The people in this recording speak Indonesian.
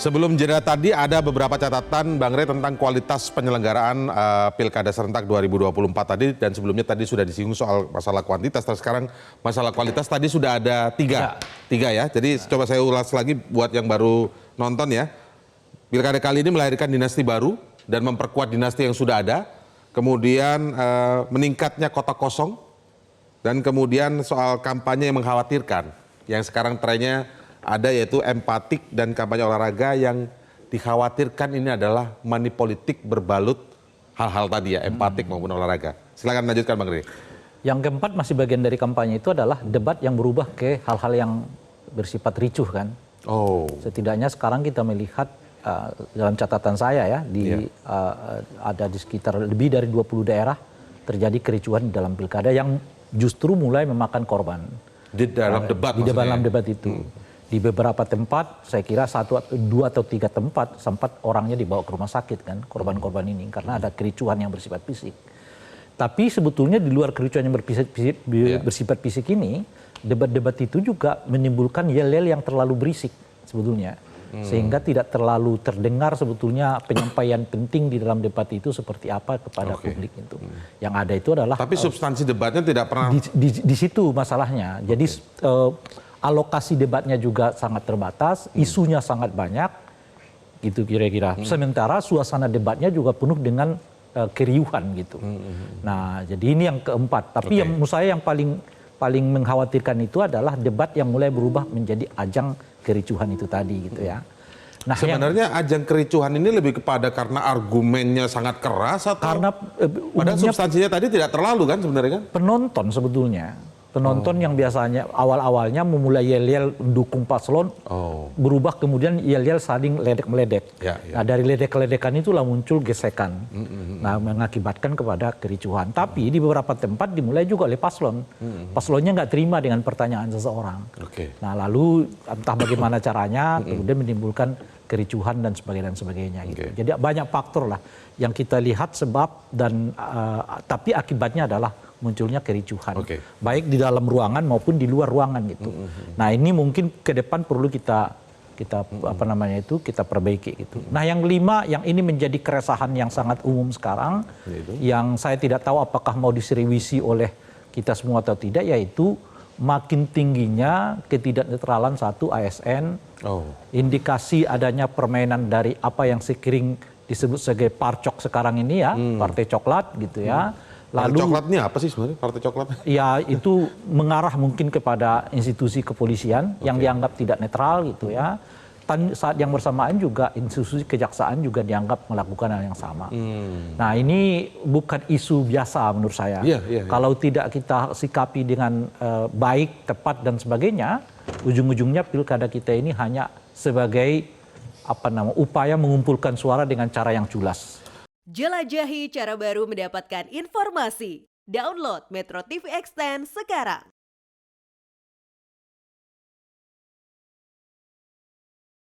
Sebelum jeda tadi ada beberapa catatan Bang Rey tentang kualitas penyelenggaraan Pilkada serentak 2024 tadi, dan sebelumnya tadi sudah disinggung soal masalah kuantitas. Terus sekarang masalah kualitas tadi sudah ada tiga ya. Jadi coba saya ulas lagi buat yang baru nonton ya. Pilkada kali ini melahirkan dinasti baru dan memperkuat dinasti yang sudah ada. Kemudian meningkatnya kota kosong, dan kemudian soal kampanye yang mengkhawatirkan. Yang sekarang trennya ada yaitu empatik dan kampanye olahraga yang dikhawatirkan ini adalah money politik berbalut hal-hal tadi ya, empatik maupun olahraga. Silakan lanjutkan Bang Rey. Yang keempat masih bagian dari kampanye itu adalah debat yang berubah ke hal-hal yang bersifat ricuh kan. Oh. Setidaknya sekarang kita melihat dalam catatan saya ya ada di sekitar lebih dari 20 daerah terjadi kericuhan di dalam pilkada yang justru mulai memakan korban. Di dalam debat di dalam debat itu. Di beberapa tempat, saya kira 1, 2 atau 3 tempat sempat orangnya dibawa ke rumah sakit kan, korban-korban ini karena ada kericuhan yang bersifat fisik. Tapi sebetulnya di luar kericuhan yang bersifat fisik ini, debat-debat itu juga menimbulkan yel-yel yang terlalu berisik sebetulnya. Sehingga tidak terlalu terdengar sebetulnya penyampaian penting di dalam debat itu seperti apa kepada publik itu. Yang ada itu adalah... Tapi substansi debatnya tidak pernah... Di situ masalahnya. Jadi alokasi debatnya juga sangat terbatas, isunya sangat banyak, gitu kira-kira. Sementara suasana debatnya juga penuh dengan keriuhan gitu. Nah, jadi ini yang keempat. Tapi yang menurut saya yang paling mengkhawatirkan itu adalah debat yang mulai berubah menjadi ajang kericuhan itu tadi gitu ya. Nah, sebenarnya ajang kericuhan ini lebih kepada karena argumennya sangat keras atau karena padahal substansinya tadi tidak terlalu kan sebenarnya kan? Penonton sebetulnya. Penonton yang biasanya awal-awalnya memulai yel-yel mendukung paslon, berubah kemudian yel-yel saling ledek-meledek. Nah, dari ledek-ledekan itulah muncul gesekan. Nah, mengakibatkan kepada kericuhan. Tapi di beberapa tempat dimulai juga oleh paslon. Paslonnya nggak terima dengan pertanyaan seseorang. Nah, lalu entah bagaimana caranya, kemudian menimbulkan kericuhan dan sebagainya gitu. Jadi banyak faktor lah yang kita lihat sebab dan tapi akibatnya adalah munculnya kericuhan, baik di dalam ruangan maupun di luar ruangan gitu. Nah, ini mungkin ke depan perlu kita perbaiki gitu. Nah, yang kelima, yang ini menjadi keresahan yang sangat umum sekarang, yang saya tidak tahu apakah mau diseriwisi oleh kita semua atau tidak, yaitu makin tingginya ketidaknetralan satu ASN, indikasi adanya permainan dari apa yang sekering disebut sebagai parcok sekarang ini ya, partai coklat gitu ya. Lalu coklatnya apa sih sebenarnya partai coklat? Ya itu mengarah mungkin kepada institusi kepolisian yang dianggap tidak netral gitu ya. Saat yang bersamaan juga institusi kejaksaan juga dianggap melakukan hal yang sama. Nah, ini bukan isu biasa menurut saya. Kalau tidak kita sikapi dengan baik, tepat dan sebagainya, ujung-ujungnya pilkada kita ini hanya sebagai upaya mengumpulkan suara dengan cara yang culas. Jelajahi cara baru mendapatkan informasi. Download Metro TV Extend sekarang.